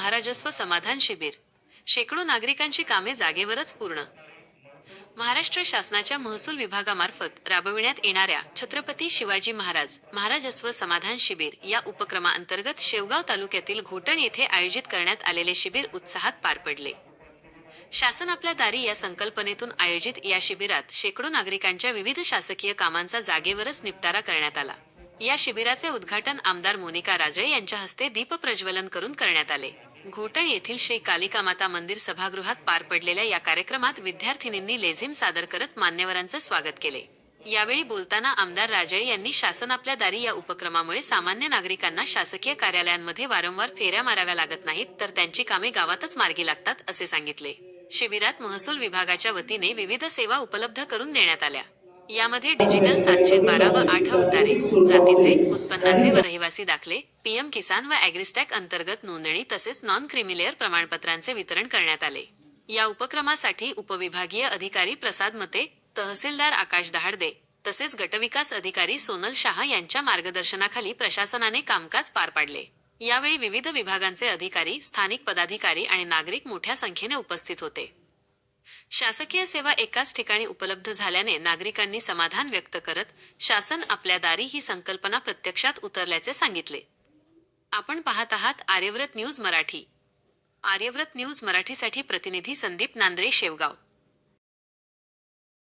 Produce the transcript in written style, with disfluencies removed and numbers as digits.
महाराजस्व समाधान शिबिर. शेकडो नागरिकांची कामे जागेवरच पूर्ण. महाराष्ट्र शासनाच्या महसूल विभागामार्फत राबविण्यात येणाऱ्या छत्रपती शिवाजी महाराज महाराजस्व समाधान शिबिर या उपक्रमाअंतर्गत शेवगाव तालुक्यातील घोटण येथे आयोजित करण्यात आलेले शिबिर उत्साहात पार पडले. शासन आपल्या दारी या संकल्पनेतून आयोजित या शिबिरात शेकडो नागरिकांच्या विविध शासकीय कामांचा जागेवरच निपटारा करण्यात आला. या शिबिराचे उद्घाटन आमदार मोनिका राजळे यांच्या हस्ते दीप प्रज्वलन करून करण्यात आले. घोटण येथील श्री कालिकामाता मंदिर सभागृहात पार पडलेल्या या कार्यक्रमात विद्यार्थिनींनी लेझिम सादर करत मान्यवरांचे स्वागत केले. यावेळी बोलताना आमदार राजळे यांनी शासन आपल्या दारी या उपक्रमामुळे सामान्य नागरिकांना शासकीय कार्यालयांमध्ये वारंवार फेऱ्या माराव्या लागत नाहीत, तर त्यांची कामे गावातच मार्गी लागतात असे सांगितले. शिबिरात महसूल विभागाच्या वतीने विविध सेवा उपलब्ध करून देण्यात आल्या. यामध्ये डिजिटल 712 व 8 उतारे, जातीचे, उत्पन्नाचे व रहिवासी दाखले, पीएम किसान व ॲग्रिस्टॅक अंतर्गत नोंदणी तसेच नॉन क्रिमिलेअर प्रमाणपत्रांचे वितरण करण्यात आले. या उपक्रमासाठी उपविभागीय अधिकारी प्रसाद मते, तहसीलदार आकाश दहाडदे तसेच गटविकास अधिकारी सोनल शाह यांच्या मार्गदर्शनाखाली प्रशासनाने कामकाज पार पाडले. यावेळी विविध विभागांचे अधिकारी, स्थानिक पदाधिकारी आणि नागरिक मोठ्या संख्येने उपस्थित होते. शासकीय सेवा एकाच ठिकाणी उपलब्ध झाल्याने नागरिकांनी समाधान व्यक्त करत शासन आपल्या दारी ही संकल्पना प्रत्यक्षात उतरल्याचे सांगितले. आपण पाहत आहात आर्यव्रत न्यूज मराठी. आर्यव्रत न्यूज मराठीसाठी प्रतिनिधी संदीप नांद्रे, शेवगाव.